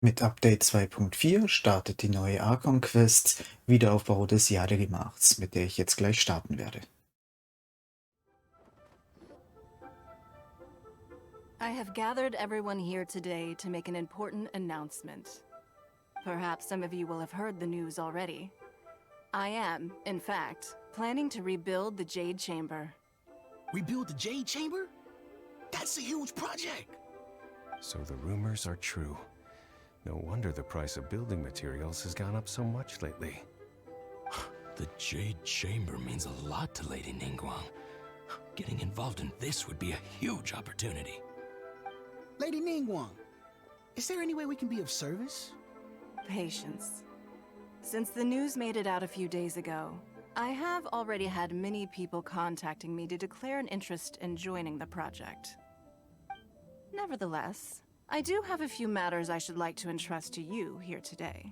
Mit Update 2.4 startet die neue Archonquest Wiederaufbau des Jadegemachs, mit der ich jetzt gleich starten werde. I have gathered everyone here today to make an important announcement. Perhaps some of you will have heard the news already. I am, in fact, planning to rebuild the Jade Chamber. Rebuild the Jade Chamber? That's a huge project! So the rumors are true. No wonder the price of building materials has gone up so much lately. The Jade Chamber means a lot to Lady Ningguang. Getting involved in this would be a huge opportunity. Lady Ningguang, is there any way we can be of service? Patience. Since the news made it out a few days ago, I have already had many people contacting me to declare an interest in joining the project. Nevertheless, I do have a few matters I should like to entrust to you here today.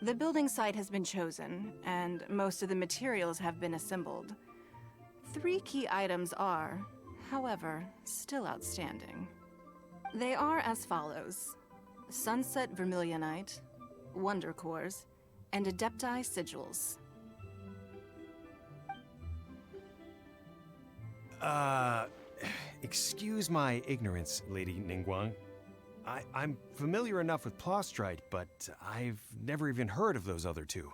The building site has been chosen, and most of the materials have been assembled. 3 key items are, however, still outstanding. They are as follows: Sunset Vermilionite, Wonder Cores, and Adepti Sigils. Excuse my ignorance, Lady Ningguang. I'm familiar enough with Plostrite, but I've never even heard of those other two.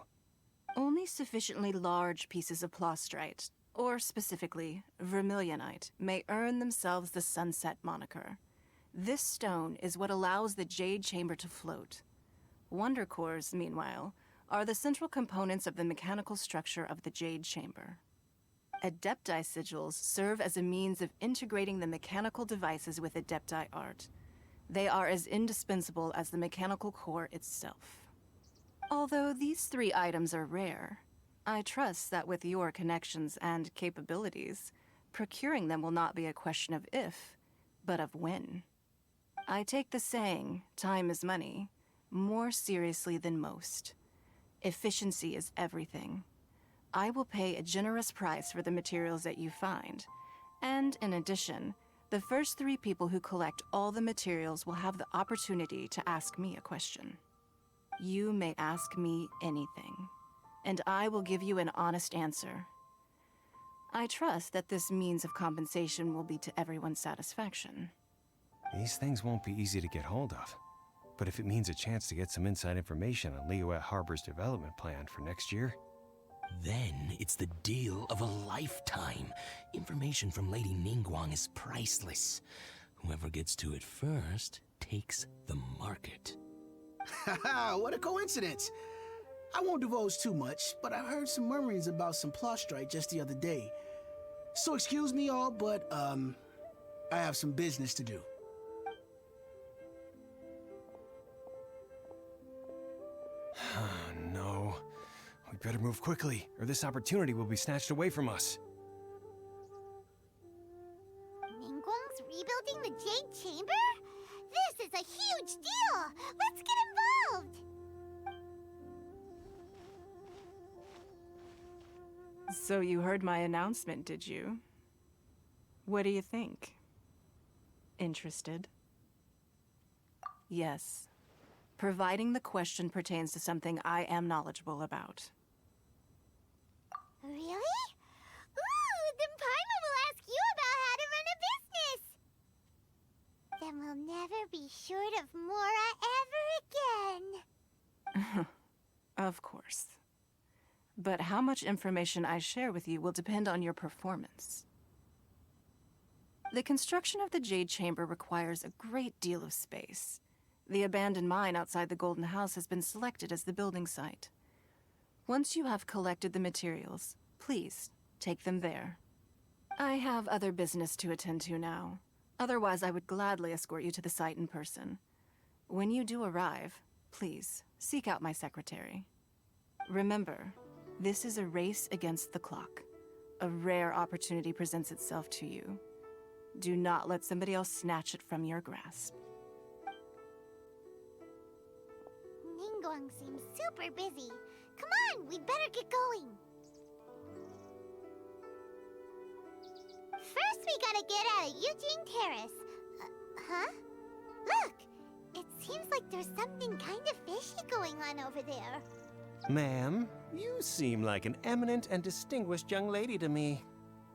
Only sufficiently large pieces of Plostrite, or specifically Vermilionite, may earn themselves the Sunset moniker. This stone is what allows the Jade Chamber to float. Wonder Cores, meanwhile, are the central components of the mechanical structure of the Jade Chamber. Adepti Sigils serve as a means of integrating the mechanical devices with Adepti art. They are as indispensable as the mechanical core itself. Although these 3 items are rare, I trust that with your connections and capabilities, procuring them will not be a question of if, but of when. I take the saying, time is money, more seriously than most. Efficiency is everything. I will pay a generous price for the materials that you find, and in addition, the first 3 people who collect all the materials will have the opportunity to ask me a question. You may ask me anything, and I will give you an honest answer. I trust that this means of compensation will be to everyone's satisfaction. These things won't be easy to get hold of. But if it means a chance to get some inside information on Liyue Harbor's development plan for next year, Then it's the deal of a lifetime. Information from Lady Ningguang is priceless. Whoever gets to it first takes the market. Haha, what a coincidence! I won't divulge too much, but I heard some murmurings about some Plostrite just the other day. So excuse me all, but, I have some business to do. no. We better move quickly, or this opportunity will be snatched away from us. Ningguang's rebuilding the Jade Chamber? This is a huge deal! Let's get involved! So you heard my announcement, did you? What do you think? Interested? Yes. Providing the question pertains to something I am knowledgeable about. Really? Ooh, then Paimon will ask you about how to run a business! Then we'll never be short of Mora ever again. Of course. But how much information I share with you will depend on your performance. The construction of the Jade Chamber requires a great deal of space. The abandoned mine outside the Golden House has been selected as the building site. Once you have collected the materials, please take them there. I have other business to attend to now. Otherwise, I would gladly escort you to the site in person. When you do arrive, please seek out my secretary. Remember, this is a race against the clock. A rare opportunity presents itself to you. Do not let somebody else snatch it from your grasp. Ningguang seems super busy. Come on, we better get going. First, we gotta get out of Eugene Terrace. Huh? Look! It's like there's something kind of fishy going on over there. Ma'am, you seem like an eminent and distinguished young lady to me.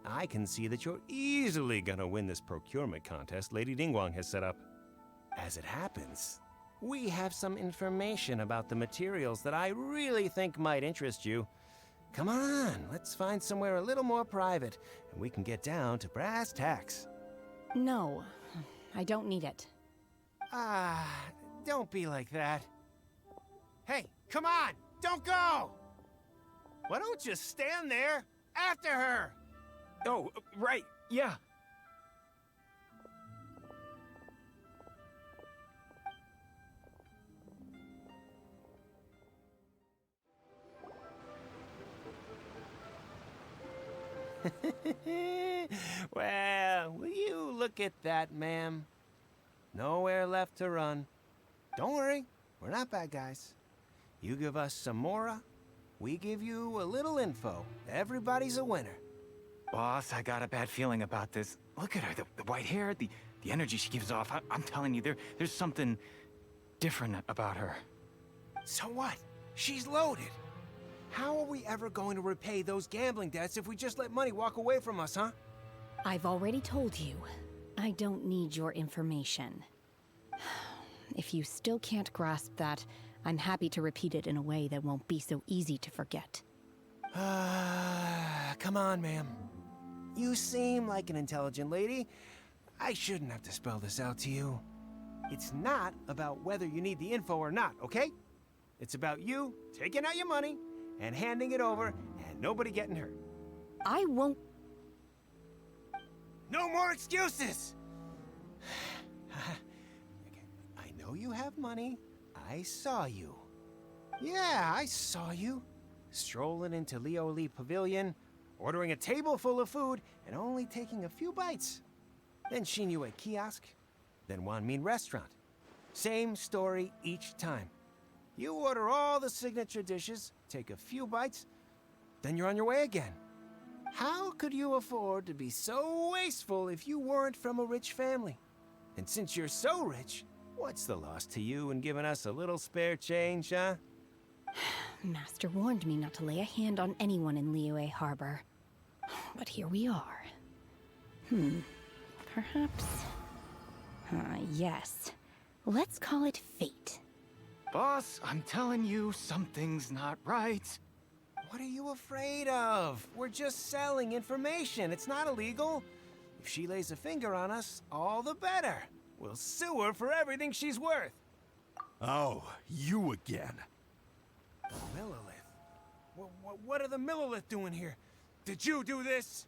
I can see that you're easily gonna win this procurement contest Lady Ningguang has set up. As it happens, we have some information about the materials that I really think might interest you. Come on, let's find somewhere a little more private, and we can get down to brass tacks. No, I don't need it. Don't be like that. Hey, come on! Don't go! Why don't you stand there after her? Oh, right, yeah. Well, will you look at that, ma'am? Nowhere left to run. Don't worry, we're not bad guys. You give us some mora, we give you a little info. Everybody's a winner. Boss, I got a bad feeling about this. Look at her, the white hair, the energy she gives off. I'm telling you, there's something different about her. So what? She's loaded. How are we ever going to repay those gambling debts if we just let money walk away from us, huh? I've already told you, I don't need your information. If you still can't grasp that, I'm happy to repeat it in a way that won't be so easy to forget. Come on, ma'am. You seem like an intelligent lady. I shouldn't have to spell this out to you. It's not about whether you need the info or not, okay? It's about you taking out your money and handing it over and nobody getting hurt. I won't. No more excuses! I know you have money. I saw you. Yeah, I saw you. Strolling into Leo Lee Pavilion, ordering a table full of food, and only taking a few bites. Then Shinyue Kiosk, then Wanmin Restaurant. Same story each time. You order all the signature dishes, take a few bites, then you're on your way again. How could you afford to be so wasteful if you weren't from a rich family? And since you're so rich, what's the loss to you in giving us a little spare change, huh? Master warned me not to lay a hand on anyone in Liyue Harbor. But here we are. Perhaps... yes. Let's call it fate. Boss, I'm telling you, something's not right. What are you afraid of? We're just selling information. It's not illegal. If she lays a finger on us, all the better. We'll sue her for everything she's worth. Oh, you again. Millilith? What are the Millilith doing here? Did you do this?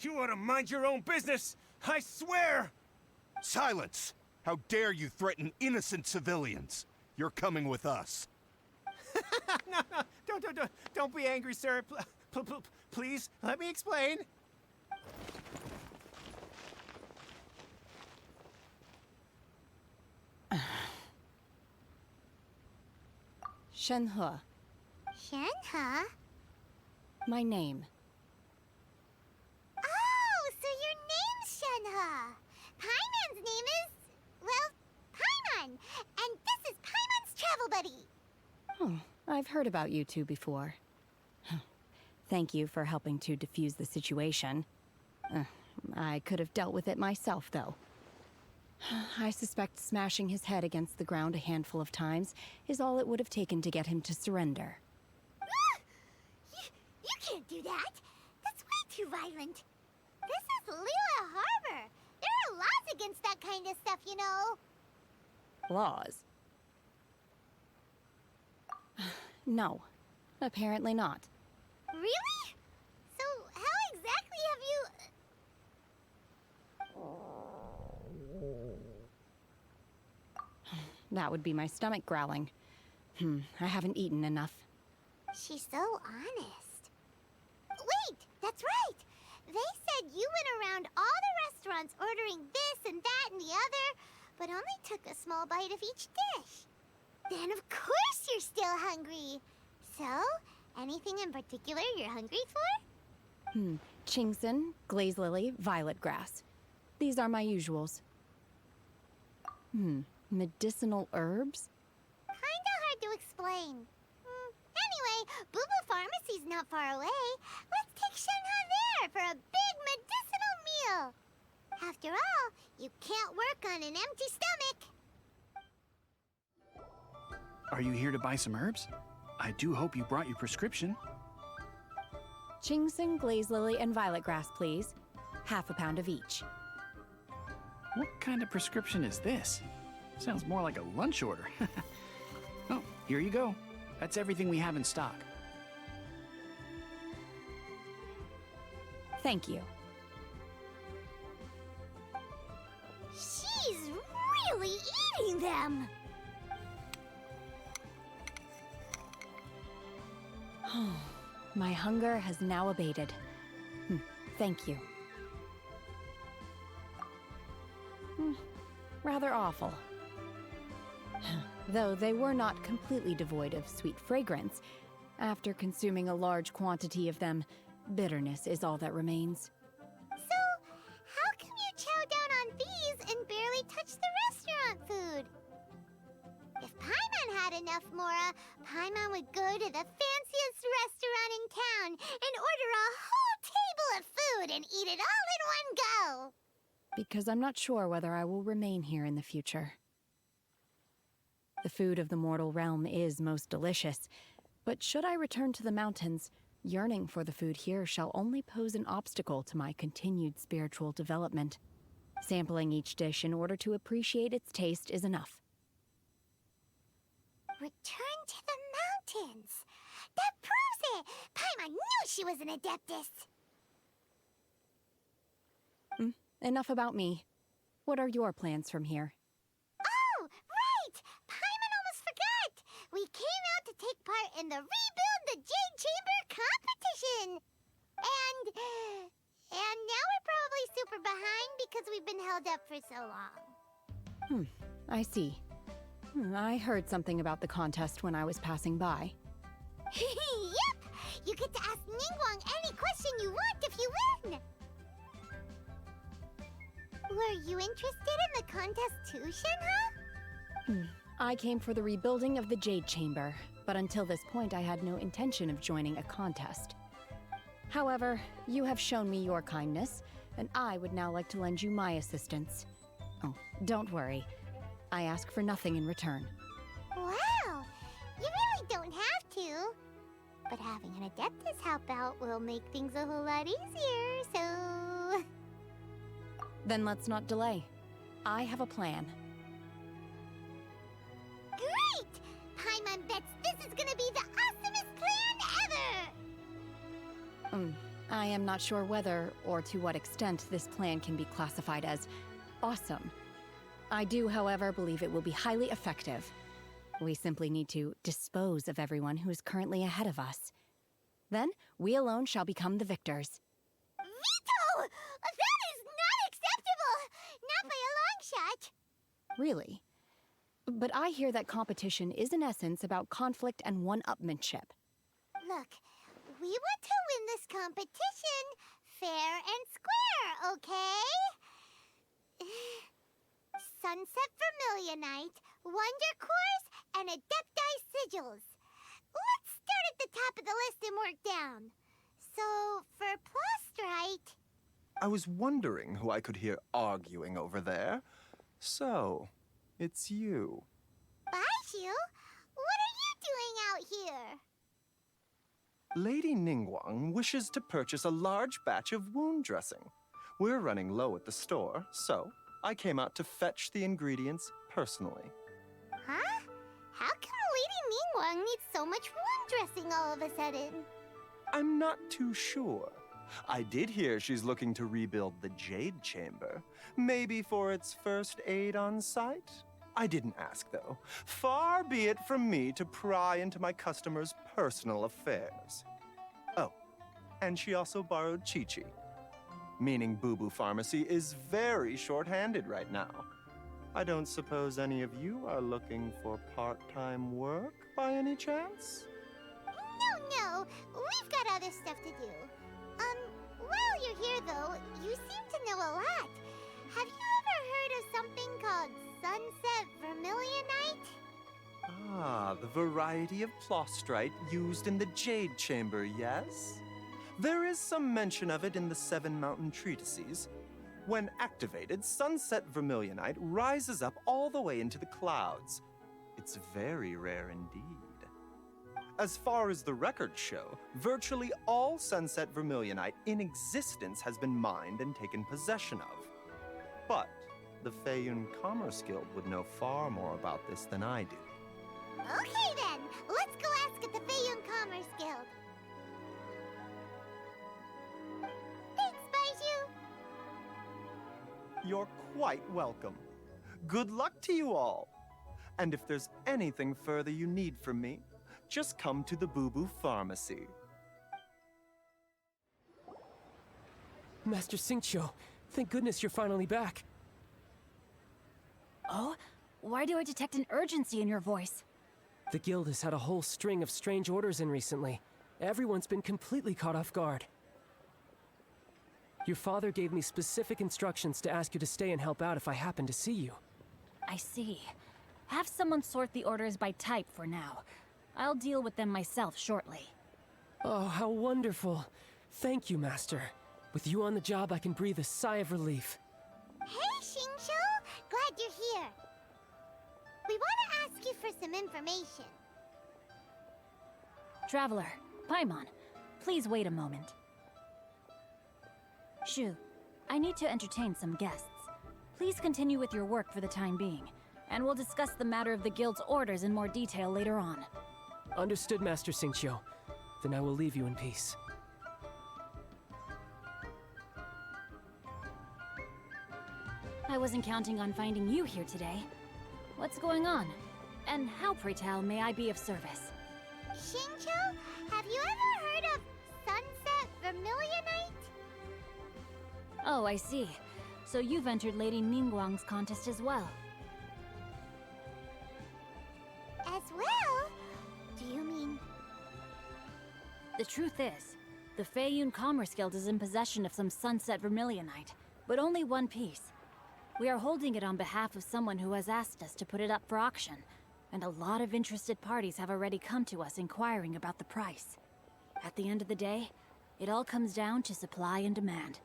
You ought to mind your own business, I swear! Silence! How dare you threaten innocent civilians? You're coming with us. No, don't be angry, sir. Please, let me explain. Shenhe, Shenhe? my name. Oh, so your name's Shenhe. Paimon's name is, well, Paimon. And this is Paimon's travel buddy. Oh, I've heard about you two before. Thank you for helping to defuse the situation. I could have dealt with it myself, though. I suspect smashing his head against the ground a handful of times is all it would have taken to get him to surrender. You can't do that. That's way too violent. This is Liyue Harbor. There are laws against that kind of stuff, you know. Laws? No, apparently not. Really? So how exactly have you... That would be my stomach growling. I haven't eaten enough. She's so honest. Wait, that's right. They said you went around all the restaurants ordering this and that and the other, but only took a small bite of each dish. Then of course you're still hungry. So, anything in particular you're hungry for? Chingson, glaze lily, violet grass. These are my usuals. Medicinal herbs? Kinda hard to explain. Anyway, Boo Boo Pharmacy's not far away. Let's take Shenhe there for a big medicinal meal. After all, you can't work on an empty stomach. Are you here to buy some herbs? I do hope you brought your prescription. Ginseng, glaze lily, and violet grass, please. Half a pound of each. What kind of prescription is this? Sounds more like a lunch order. Oh, here you go. That's everything we have in stock. Thank you. She's really eating them. My hunger has now abated. Thank you. Rather awful. Though they were not completely devoid of sweet fragrance, after consuming a large quantity of them, bitterness is all that remains. So, how come you chow down on these and barely touch the restaurant food? If Paimon had enough Mora, Paimon would go to the fanciest restaurant in town and order a whole table of food and eat it all in one go. Because I'm not sure whether I will remain here in the future. The food of the mortal realm is most delicious, but should I return to the mountains, yearning for the food here shall only pose an obstacle to my continued spiritual development. Sampling each dish in order to appreciate its taste is enough. Return to the mountains. That proves it. Paimon knew she was an adeptus. Enough about me. What are your plans from here? Oh, right! Paimon almost forgot! We came out to take part in the Rebuild the Jade Chamber competition! And now we're probably super behind because we've been held up for so long. I see. I heard something about the contest when I was passing by. Yep! You get to ask Ningguang any question you want if you win! Were you interested in the contest too, Shenhe? I came for the rebuilding of the Jade Chamber, but until this point I had no intention of joining a contest. However, you have shown me your kindness, and I would now like to lend you my assistance. Oh, don't worry. I ask for nothing in return. Wow! You really don't have to. But having an adeptus help out will make things a whole lot easier, so... Then let's not delay. I have a plan. Great! Paimon bets this is gonna be the awesomest plan ever! I am not sure whether or to what extent this plan can be classified as awesome. I do, however, believe it will be highly effective. We simply need to dispose of everyone who is currently ahead of us. Then, we alone shall become the victors. Veto! That is not acceptable! Not by a long shot! Really? But I hear that competition is in essence about conflict and one-upmanship. Look, we want to win this competition fair and square, okay? Sunset Vermilionite, Wonder Cores, and Adepti Sigils. Let's start at the top of the list and work down. So, for Plustrite... I was wondering who I could hear arguing over there. So, it's you. Baishu? What are you doing out here? Lady Ningguang wishes to purchase a large batch of wound dressing. We're running low at the store, so I came out to fetch the ingredients personally. Huh? How come Lady Ningguang needs so much wound dressing all of a sudden? I'm not too sure. I did hear she's looking to rebuild the Jade Chamber. Maybe for its first aid on site? I didn't ask, though. Far be it from me to pry into my customers' personal affairs. Oh, and she also borrowed Chi-Chi. Meaning Boo Boo Pharmacy is very short-handed right now. I don't suppose any of you are looking for part-time work by any chance? No. We've got other stuff to do. While you're here, though, you seem to know a lot. Have you ever heard of something called Sunset vermilionite? Ah, the variety of plostrite used in the Jade Chamber, yes? There is some mention of it in the Seven Mountain Treatises. When activated, sunset vermilionite rises up all the way into the clouds. It's very rare indeed. As far as the records show, virtually all sunset vermilionite in existence has been mined and taken possession of. But the Feiyun Commerce Guild would know far more about this than I do. Okay then, let's go ask at the Feiyun Commerce Guild. Thanks, Baiju. You're quite welcome. Good luck to you all. And if there's anything further you need from me, just come to the Boo Boo Pharmacy. Master Xingqiu, thank goodness you're finally back. Oh? Why do I detect an urgency in your voice? The guild has had a whole string of strange orders in recently. Everyone's been completely caught off guard. Your father gave me specific instructions to ask you to stay and help out if I happen to see you. I see. Have someone sort the orders by type for now. I'll deal with them myself shortly. Oh, how wonderful. Thank you, Master. With you on the job, I can breathe a sigh of relief. Hey, Xingqiu! Glad you're here. We want to ask you for some information. Traveler, Paimon, please wait a moment. Shu, I need to entertain some guests. Please continue with your work for the time being, and we'll discuss the matter of the guild's orders in more detail later on. Understood, Master Xingqiu. Then I will leave you in peace. I wasn't counting on finding you here today. What's going on? And how, pray tell, may I be of service? Xingqiu, have you ever heard of sunset vermilionite? Oh, I see. So you've entered Lady Ningguang's contest as well. As well? Do you mean... The truth is, the Feiyun Commerce Guild is in possession of some sunset vermilionite, but only one piece. We are holding it on behalf of someone who has asked us to put it up for auction, and a lot of interested parties have already come to us inquiring about the price. At the end of the day, it all comes down to supply and demand.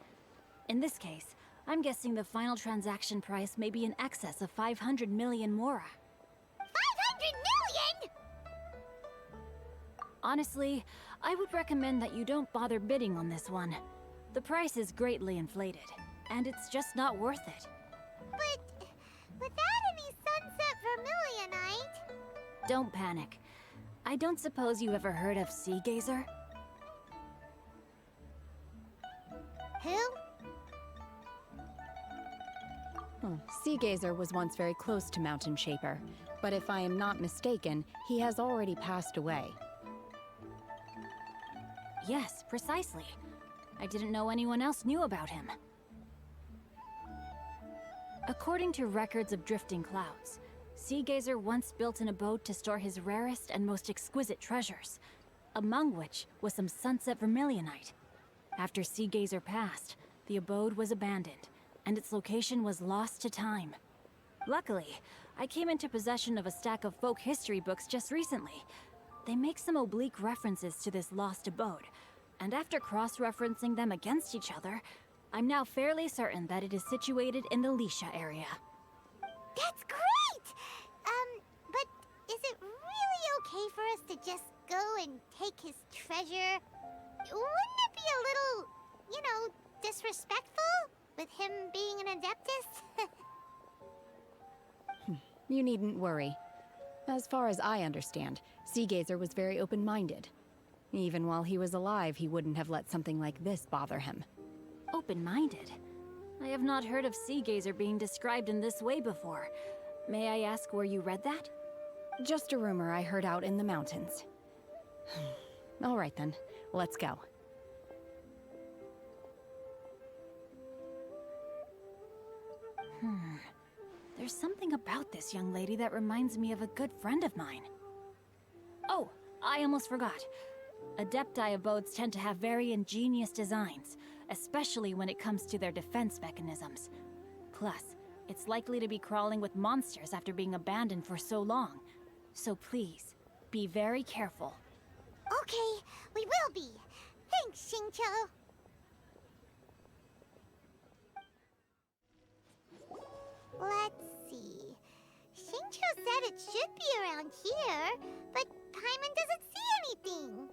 In this case, I'm guessing the final transaction price may be in excess of 500 million mora. 500 million?! Honestly, I would recommend that you don't bother bidding on this one. The price is greatly inflated, and it's just not worth it. But without any sunset vermilionite... Don't panic. I don't suppose you ever heard of Sea Gazer? Who? Sea Gazer was once very close to Mountain Shaper, but if I am not mistaken, he has already passed away. Yes, precisely. I didn't know anyone else knew about him. According to records of drifting clouds, Sea Gazer once built an abode to store his rarest and most exquisite treasures, among which was some sunset vermilionite. After Sea Gazer passed, the abode was abandoned, and its location was lost to time. Luckily, I came into possession of a stack of folk history books just recently. They make some oblique references to this lost abode, and after cross-referencing them against each other, I'm now fairly certain that it is situated in the Lisha area. That's great! But is it really okay for us to just go and take his treasure? Wouldn't it be a little, disrespectful? With him being an Adeptus? You needn't worry. As far as I understand, Sea Gazer was very open-minded. Even while he was alive, he wouldn't have let something like this bother him. Open-minded? I have not heard of Sea Gazer being described in this way before. May I ask where you read that? Just a rumor I heard out in the mountains. All right then, let's go. There's something about this young lady that reminds me of a good friend of mine. Oh, I almost forgot. Adepti abodes tend to have very ingenious designs, especially when it comes to their defense mechanisms. Plus, It's likely to be crawling with monsters after being abandoned for so long. So please, be very careful. Okay, we will be. Thanks, Xingqiu. Let's see. Xingqiu said it should be around here, but Paimon doesn't see anything.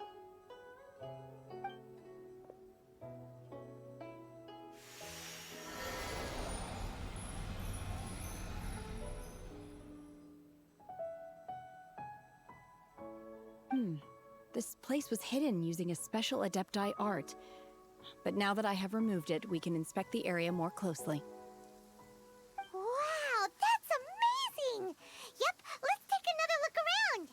This place was hidden using a special Adepti art. But now that I have removed it, we can inspect the area more closely. Wow, that's amazing! Yep, let's take another look around.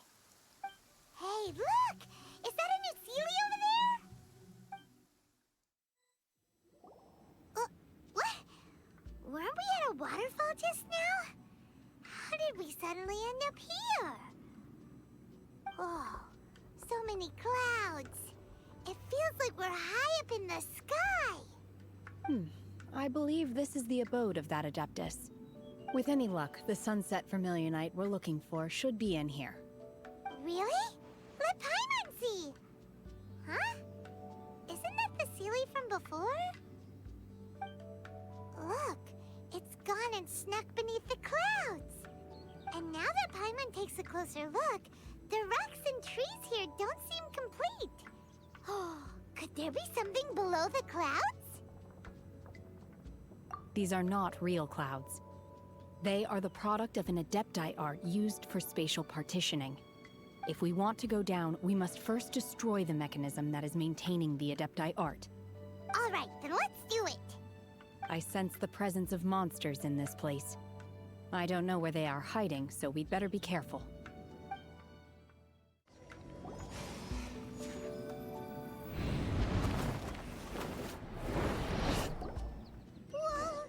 Hey, look! Is that a new Sealy over there? What? Weren't we at a waterfall just now? How did we suddenly end up here? Oh, so many clouds. It feels like we're high up in the sky. I believe this is the abode of that Adeptus. With any luck, the sunset Vermilionite we're looking for should be in here. Really? Let Paimon see. Huh? Isn't that the Sealy from before? Look, it's gone and snuck beneath the clouds. And now that Paimon takes a closer look, the rocks and trees here don't seem complete. Oh, could there be something below the clouds? These are not real clouds. They are the product of an Adepti art used for spatial partitioning. If we want to go down, we must first destroy the mechanism that is maintaining the Adepti art. All right, then let's do it. I sense the presence of monsters in this place. I don't know where they are hiding, so we'd better be careful. Whoa!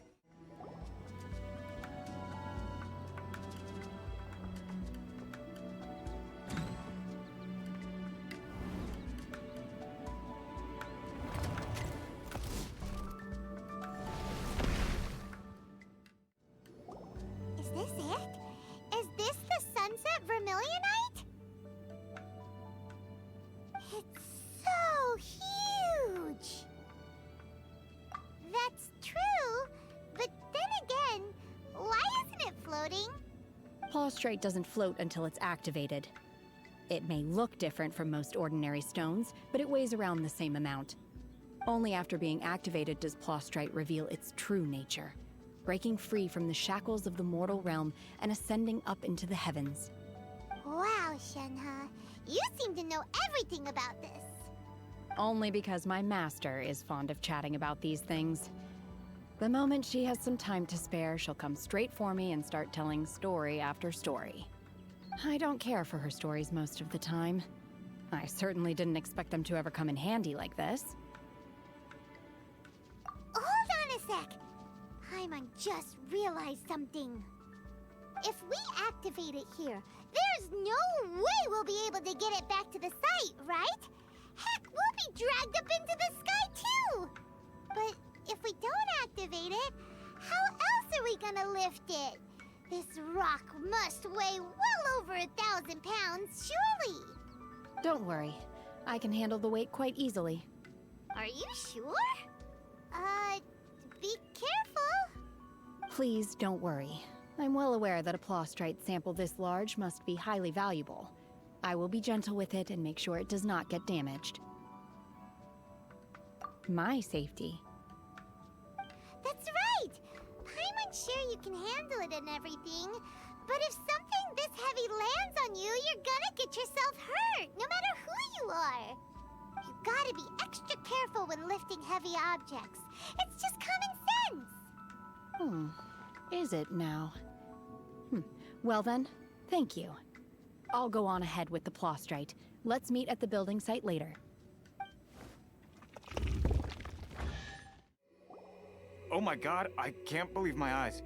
Is this it? Is this the sunset Vermilionite? It's so huge! That's true, but then again, why isn't it floating? Plaustrate doesn't float until it's activated. It may look different from most ordinary stones, but it weighs around the same amount. Only after being activated does Plaustrate reveal its true nature, breaking free from the shackles of the mortal realm and ascending up into the heavens. Wow, Shenhe, you seem to know everything about this. Only because my master is fond of chatting about these things. The moment she has some time to spare, she'll come straight for me and start telling story after story. I don't care for her stories most of the time. I certainly didn't expect them to ever come in handy like this. Hold on a sec. Paimon just realized something. If we activate it here, there's no way we'll be able to get it back to the site, right? Heck, we'll be dragged up into the sky too! But if we don't activate it, how else are we gonna lift it? This rock must weigh well over 1,000 pounds, surely! Don't worry. I can handle the weight quite easily. Are you sure? Be careful! Please don't worry. I'm well aware that a Plaustrate sample this large must be highly valuable. I will be gentle with it and make sure it does not get damaged. My safety. That's right! Paimon's sure you can handle it and everything, but if something this heavy lands on you, you're gonna get yourself hurt, no matter who you are. You gotta be extra careful when lifting heavy objects. It's just common sense. Is it now? Well then, thank you. I'll go on ahead with the Plaustrate. Let's meet at the building site later. Oh my god, I can't believe my eyes.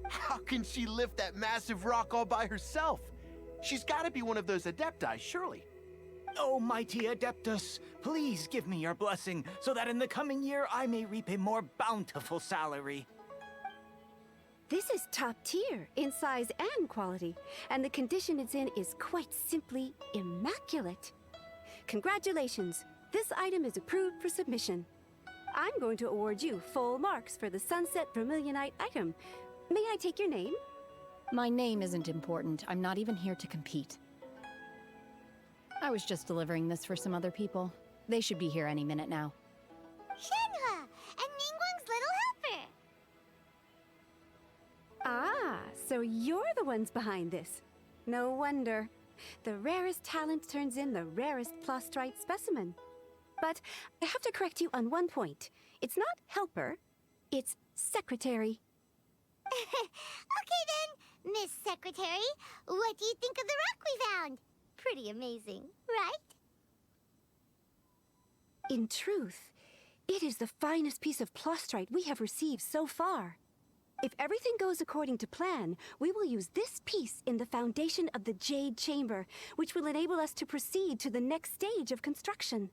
How can she lift that massive rock all by herself? She's gotta be one of those Adepti, surely. Oh, mighty Adeptus, please give me your blessing so that in the coming year I may reap a more bountiful salary. This is top tier in size and quality, and the condition it's in is quite simply immaculate. Congratulations, this item is approved for submission. I'm going to award you full marks for the Sunset Vermilionite item. May I take your name? My name isn't important. I'm not even here to compete. I was just delivering this for some other people. They should be here any minute now. Shenhua, and Ningguang's little helper. Ah, so you're the ones behind this. No wonder. The rarest talent turns in the rarest plostrite specimen. But I have to correct you on one point. It's not helper, it's secretary. Okay then, Miss Secretary, what do you think of the rock we found? Pretty amazing, right? In truth, it is the finest piece of plostrite we have received so far. If everything goes according to plan, we will use this piece in the foundation of the Jade Chamber, which will enable us to proceed to the next stage of construction.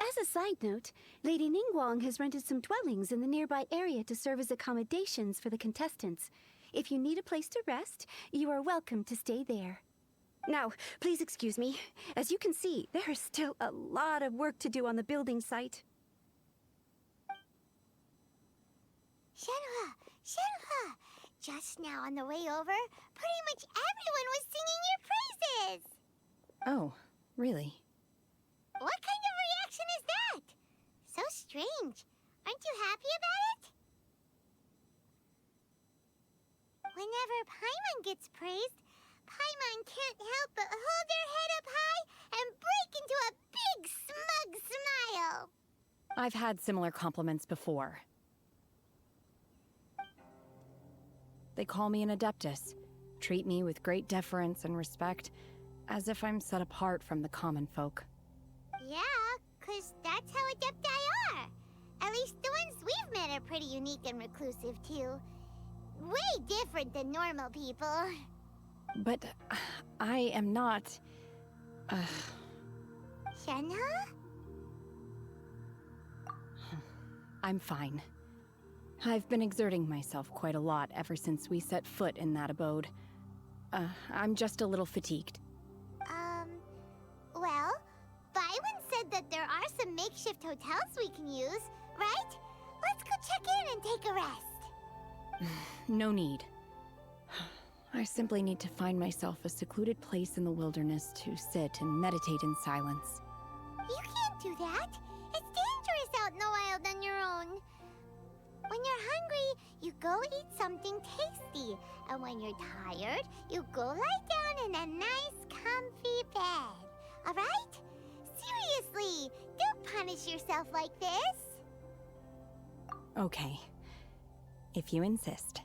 As a side note, Lady Ningguang has rented some dwellings in the nearby area to serve as accommodations for the contestants. If you need a place to rest, you are welcome to stay there. Now, please excuse me. As you can see, there is still a lot of work to do on the building site. Shenhua, Shenhua! Just now on the way over, pretty much everyone was singing your praises! Oh, really? What kind of reaction is that? So strange. Aren't you happy about it? Whenever Paimon gets praised, Paimon can't help but hold her head up high and break into a big smug smile. I've had similar compliments before. They call me an adeptus, treat me with great deference and respect, as if I'm set apart from the common folk. Yeah, 'cause that's how adepti are. At least the ones we've met are pretty unique and reclusive, too. Way different than normal people. But I am not... Shenhua? I'm fine. I've been exerting myself quite a lot ever since we set foot in that abode. I'm just a little fatigued. Well, Byron said that there are some makeshift hotels we can use, right? Let's go check in and take a rest. No need. I simply need to find myself a secluded place in the wilderness to sit and meditate in silence. You can't do that. It's dangerous out in the wild on your own. When you're hungry, you go eat something tasty. And when you're tired, you go lie down in a nice, comfy bed. All right? Seriously, don't punish yourself like this. Okay. If you insist.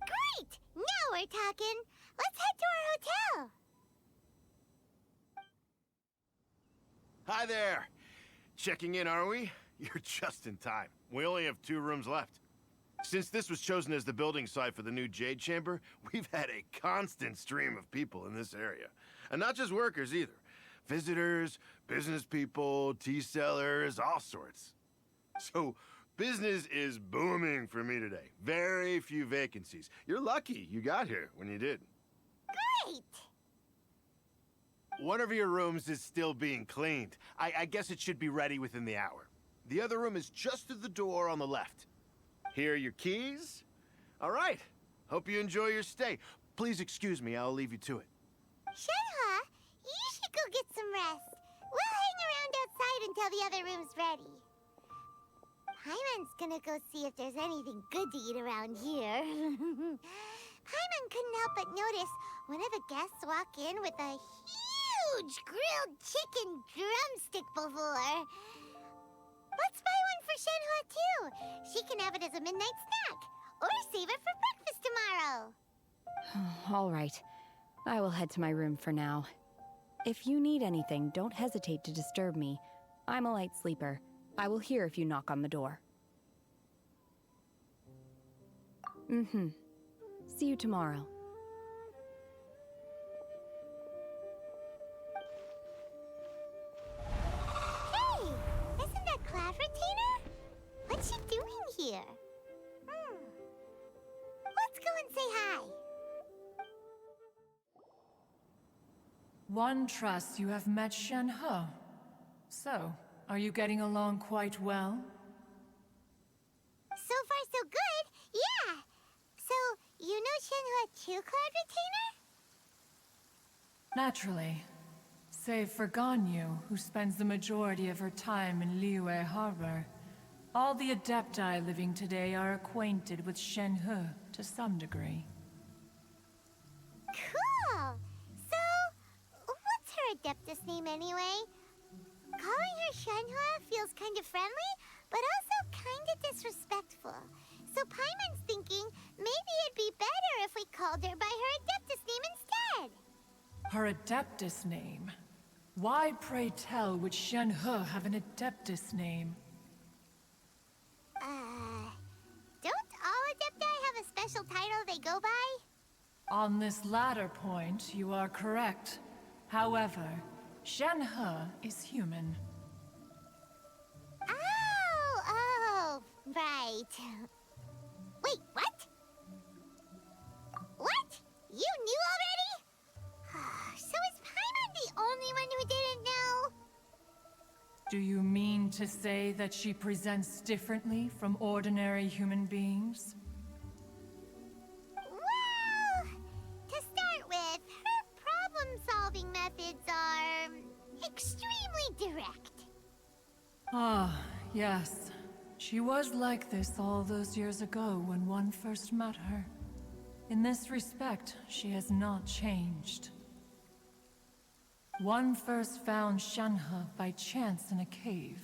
Great! Now we're talking. Let's head to our hotel. Hi there. Checking in, are we? You're just in time. We only have 2 rooms left. Since this was chosen as the building site for the new Jade Chamber, we've had a constant stream of people in this area. And not just workers either. Visitors, business people, tea sellers, all sorts. So, business is booming for me today. Very few vacancies. You're lucky you got here when you did. Great! One of your rooms is still being cleaned. I guess it should be ready within the hour. The other room is just through the door on the left. Here are your keys. All right. Hope you enjoy your stay. Please excuse me, I'll leave you to it. Shenhua, you should go get some rest. We'll hang around outside until the other room's ready. Paimon's gonna go see if there's anything good to eat around here. Paimon couldn't help but notice one of the guests walk in with a huge grilled chicken drumstick before. Let's buy one for Shenhua, too. She can have it as a midnight snack. Or save it for breakfast tomorrow. All right. I will head to my room for now. If you need anything, don't hesitate to disturb me. I'm a light sleeper. I will hear if you knock on the door. See you tomorrow. Hey! Isn't that Cloud Retainer? What's she doing here? Let's One trusts you have met Shen He. So, are you getting along quite well? So far, so good. Yeah. So, you know Shenhua too, Cloud Retainer? Naturally. Save for Ganyu, who spends the majority of her time in Liyue Harbor. All the Adepti living today are acquainted with Shen He to some degree. Cool. So, what's her Adeptus name anyway? Calling her Shenhua feels kind of friendly, but also kind of disrespectful. So Paimon's thinking maybe it'd be better if we called her by her Adeptus name instead. Her Adeptus name? Why, pray tell, would Shen He have an Adeptus name? Don't all Adepti have a special title they go by? On this latter point, you are correct. However, Shen He is human. Oh, right. Wait, what? What? You knew already? So is Paimon the only one who didn't know? Do you mean to say that she presents differently from ordinary human beings? Well, to start with, her problem-solving methods are extremely direct. Ah, yes. She was like this all those years ago when one first met her. In this respect, she has not changed. One first found Shenhe by chance in a cave.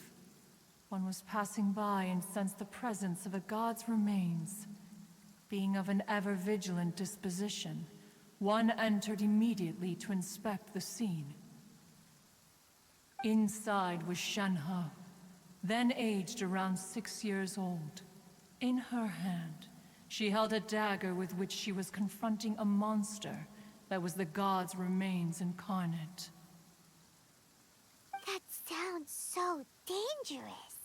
One was passing by and sensed the presence of a god's remains. Being of an ever-vigilant disposition, one entered immediately to inspect the scene. Inside was Shenhe, then aged around 6 years old. In her hand, she held a dagger with which she was confronting a monster that was the god's remains incarnate. That sounds so dangerous.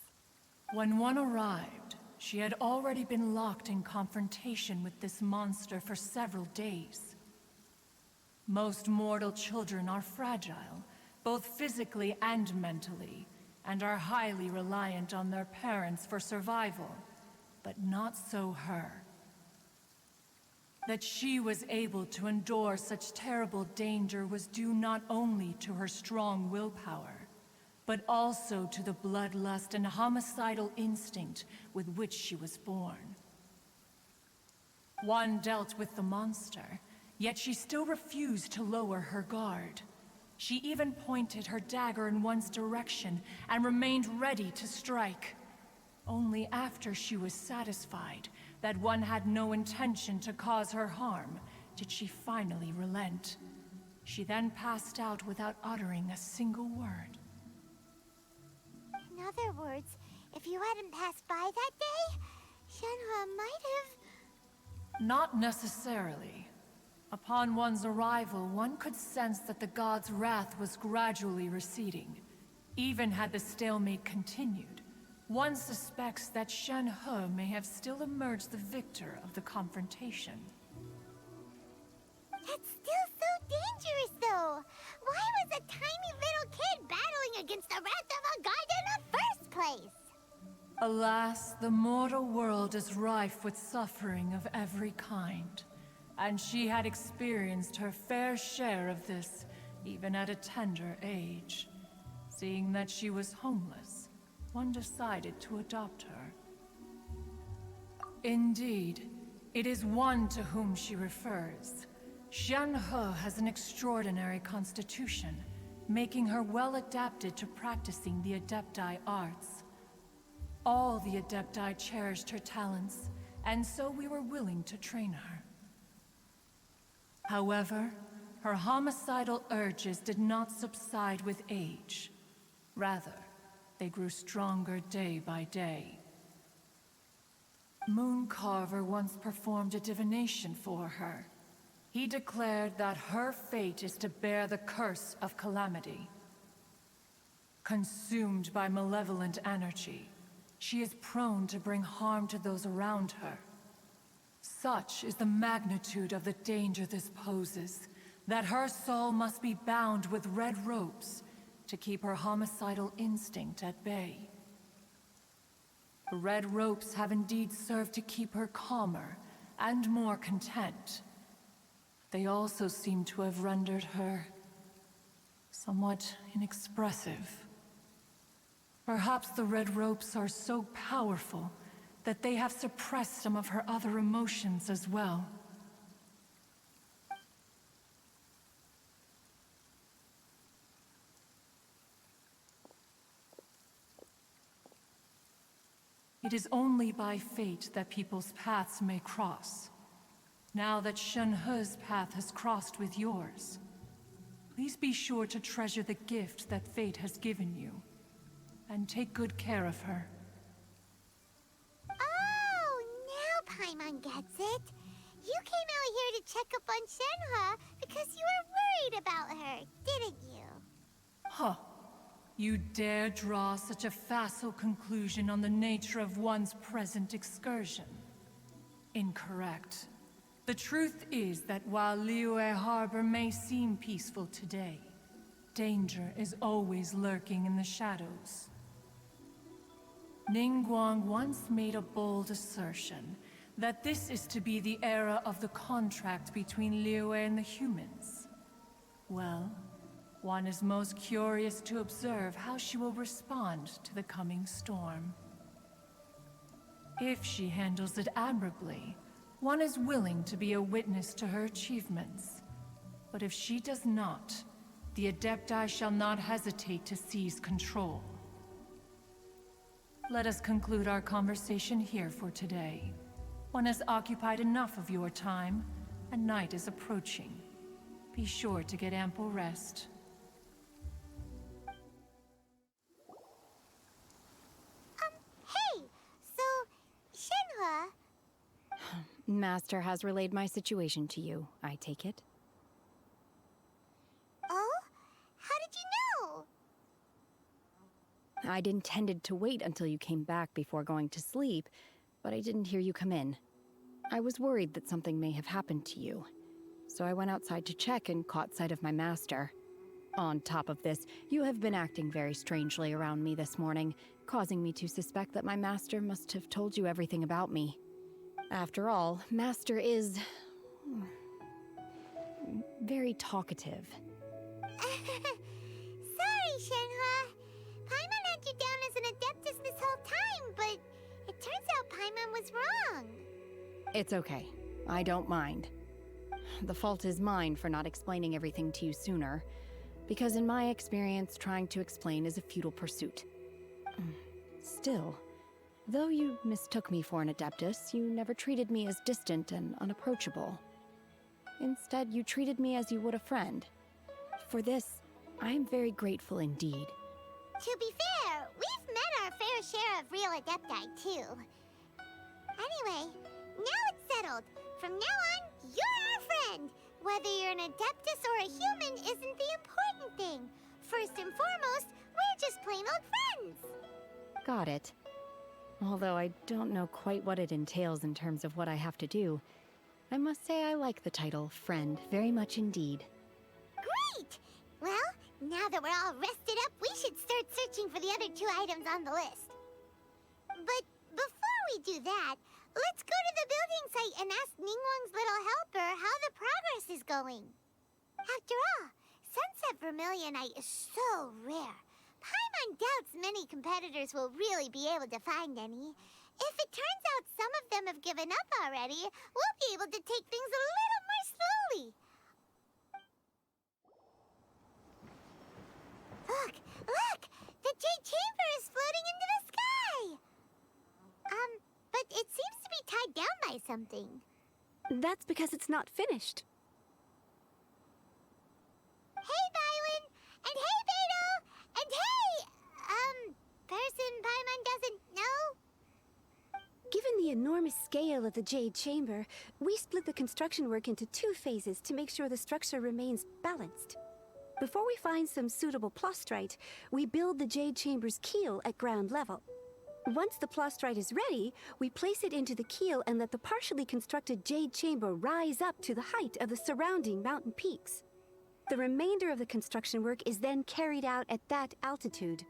When one arrived, she had already been locked in confrontation with this monster for several days. Most mortal children are fragile, both physically and mentally, and are highly reliant on their parents for survival, but not so her. That she was able to endure such terrible danger was due not only to her strong willpower, but also to the bloodlust and homicidal instinct with which she was born. One dealt with the monster, yet she still refused to lower her guard. She even pointed her dagger in one's direction and remained ready to strike. Only after she was satisfied that one had no intention to cause her harm did she finally relent. She then passed out without uttering a single word. In other words, if you hadn't passed by that day, Shenhua might have... Not necessarily. Upon one's arrival, one could sense that the god's wrath was gradually receding. Even had the stalemate continued, one suspects that Shen He may have still emerged the victor of the confrontation. That's still so dangerous, though. Why was a tiny little kid battling against the wrath of a god in the first place? Alas, the mortal world is rife with suffering of every kind. And she had experienced her fair share of this, even at a tender age. Seeing that she was homeless, one decided to adopt her. Indeed, it is one to whom she refers. Shen He has an extraordinary constitution, making her well adapted to practicing the Adepti arts. All the Adepti cherished her talents, and so we were willing to train her. However, her homicidal urges did not subside with age. Rather, they grew stronger day by day. Mooncarver once performed a divination for her. He declared that her fate is to bear the curse of calamity. Consumed by malevolent energy, she is prone to bring harm to those around her. Such is the magnitude of the danger this poses, That her soul must be bound with red ropes to keep her homicidal instinct at bay. The red ropes have indeed served to keep her calmer and more content. They also seem to have rendered her somewhat inexpressive. Perhaps the red ropes are so powerful that they have suppressed some of her other emotions as well. It is only by fate that people's paths may cross. Now that Shenhe's path has crossed with yours, please be sure to treasure the gift that fate has given you, and take good care of her. Oh, now Paimon gets it. You came out here to check up on Shenhe because you were worried about her, didn't you? Huh. You dare draw such a facile conclusion on the nature of one's present excursion? Incorrect. The truth is that while Liyue Harbor may seem peaceful today, danger is always lurking in the shadows. Ningguang once made a bold assertion that this is to be the era of the contract between Liyue and the humans. Well, one is most curious to observe how she will respond to the coming storm. If she handles it admirably, one is willing to be a witness to her achievements. But if she does not, the Adepti shall not hesitate to seize control. Let us conclude our conversation here for today. One has occupied enough of your time, and night is approaching. Be sure to get ample rest. Hey! So, Shenhe... Master has relayed my situation to you, I take it. Oh? How did you know? I'd intended to wait until you came back before going to sleep, but I didn't hear you come in. I was worried that something may have happened to you, so I went outside to check and caught sight of my master. On top of this, you have been acting very strangely around me this morning, causing me to suspect that my master must have told you everything about me. After all, Master is... very talkative. Sorry, Shenhe. Paimon had you down as an Adeptus this whole time, but it turns out Paimon was wrong. It's okay. I don't mind. The fault is mine for not explaining everything to you sooner, because in my experience, trying to explain is a futile pursuit. Still, though you mistook me for an Adeptus, you never treated me as distant and unapproachable. Instead, you treated me as you would a friend. For this, I am very grateful indeed. To be fair, we've met our fair share of real Adepti, too. Anyway, now it's settled. From now on, you're our friend. Whether you're an Adeptus or a human isn't the important thing. First and foremost, we're just plain old friends. Got it. Although I don't know quite what it entails in terms of what I have to do, I must say I like the title Friend very much indeed. Great! Well, now that we're all rested up, we should start searching for the other 2 items on the list. But before we do that, let's go to the building site and ask Ningguang's little helper how the progress is going. After all, Sunset Vermilionite is so rare. Paimon doubts many competitors will really be able to find any. If it turns out some of them have given up already, we'll be able to take things a little more slowly. Look! Look! The Jade Chamber is floating into the sky! But it seems to be tied down by something. That's because it's not finished. Hey, Bywin! And hey, Beto! And hey! Person Paimon doesn't know? Given the enormous scale of the Jade Chamber, we split the construction work into 2 phases to make sure the structure remains balanced. Before we find some suitable plastrite, we build the Jade Chamber's keel at ground level. Once the plastrite is ready, we place it into the keel and let the partially constructed Jade Chamber rise up to the height of the surrounding mountain peaks. The remainder of the construction work is then carried out at that altitude.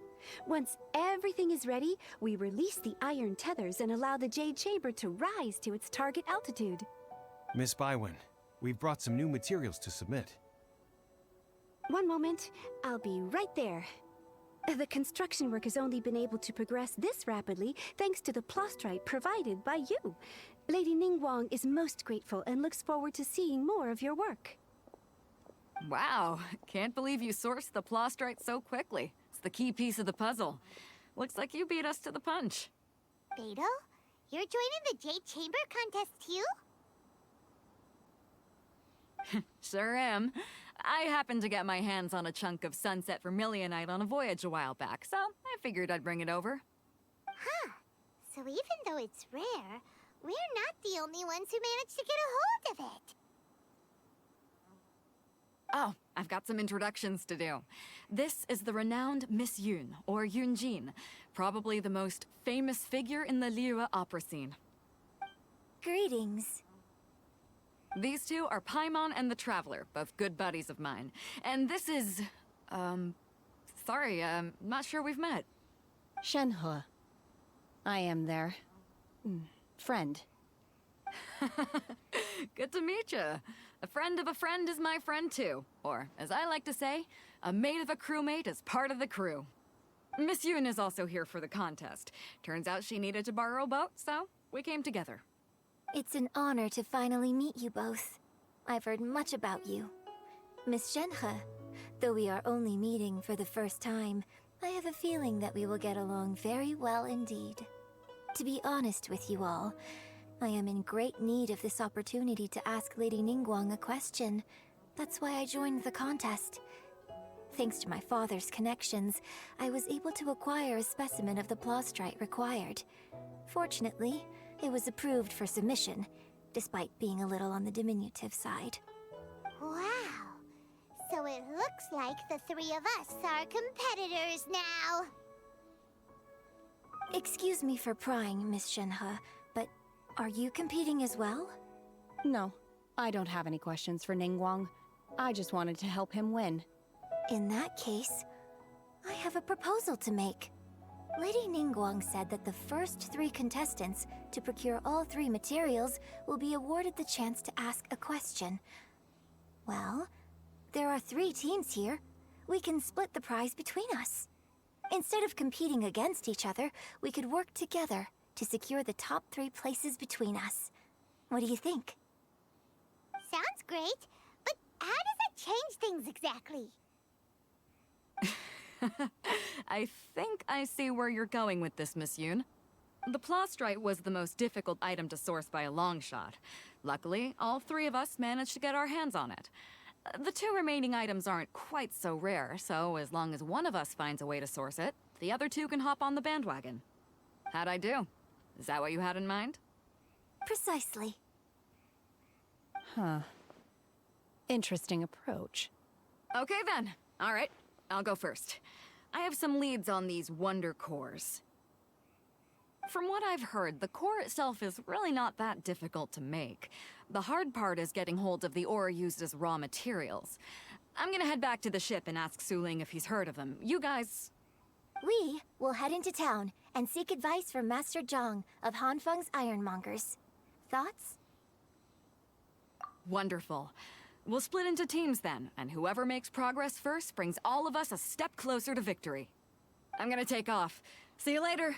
Once everything is ready, we release the iron tethers and allow the Jade Chamber to rise to its target altitude. Miss Bywin, we've brought some new materials to submit. One moment, I'll be right there. The construction work has only been able to progress this rapidly thanks to the plostrite provided by you. Lady Ningguang is most grateful and looks forward to seeing more of your work. Wow, can't believe you sourced the plostrite so quickly. It's the key piece of the puzzle. Looks like you beat us to the punch. Beto, you're joining the Jade Chamber contest too? Sure am. I happened to get my hands on a chunk of sunset vermilionite on a voyage a while back, so I figured I'd bring it over. Huh. So even though it's rare, we're not the only ones who managed to get a hold of it. Oh, I've got some introductions to do. This is the renowned Miss Yun, or Yunjin, probably the most famous figure in the Liyue opera scene. Greetings. These two are Paimon and the Traveler, both good buddies of mine. And this is... sorry, not sure we've met. Shenhe. I am their... friend. Good to meet you. A friend of a friend is my friend too. Or, as I like to say, a mate of a crewmate is part of the crew. Miss Yun is also here for the contest. Turns out she needed to borrow a boat, so we came together. It's an honor to finally meet you both. I've heard much about you. Miss Shenhe, though we are only meeting for the first time, I have a feeling that we will get along very well indeed. To be honest with you all, I am in great need of this opportunity to ask Lady Ningguang a question. That's why I joined the contest. Thanks to my father's connections, I was able to acquire a specimen of the plostrite required. Fortunately, it was approved for submission, despite being a little on the diminutive side. Wow! So it looks like the three of us are competitors now! Excuse me for prying, Miss Shenhe, but are you competing as well? No, I don't have any questions for Ningguang. I just wanted to help him win. In that case, I have a proposal to make. Lady Ningguang said that the first 3 contestants to procure all 3 materials will be awarded the chance to ask a question. Well, there are 3 teams here. We can split the prize between us. Instead of competing against each other, we could work together to secure the top 3 places between us. What do you think? Sounds great, but how does that change things exactly? I think I see where you're going with this, Miss Yun. The plostrite was the most difficult item to source by a long shot. Luckily, all 3 of us managed to get our hands on it. The 2 remaining items aren't quite so rare, so as long as one of us finds a way to source it, the other 2 can hop on the bandwagon. How'd I do? Is that what you had in mind? Precisely. Huh. Interesting approach. Okay then. All right, I'll go first. I have some leads on these wonder cores. From what I've heard, the core itself is really not that difficult to make. The hard part is getting hold of the ore used as raw materials. I'm gonna head back to the ship and ask Suling if he's heard of them. You guys... We will head into town and seek advice from Master Zhang of Hanfeng's Ironmongers. Thoughts? Wonderful. We'll split into teams then, and whoever makes progress first brings all of us a step closer to victory. I'm gonna take off. See you later.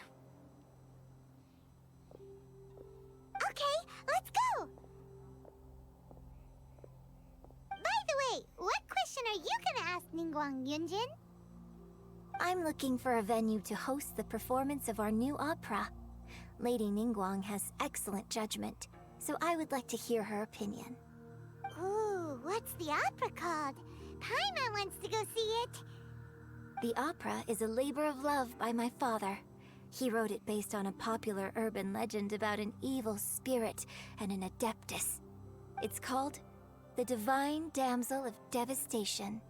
Okay, let's go! By the way, what question are you gonna ask Ningguang Yunjin? I'm looking for a venue to host the performance of our new opera. Lady Ningguang has excellent judgment, so I would like to hear her opinion. Ooh, what's the opera called? Paimon wants to go see it. The opera is a labor of love by my father. He wrote it based on a popular urban legend about an evil spirit and an adeptus. It's called The Divine Damsel of Devastation.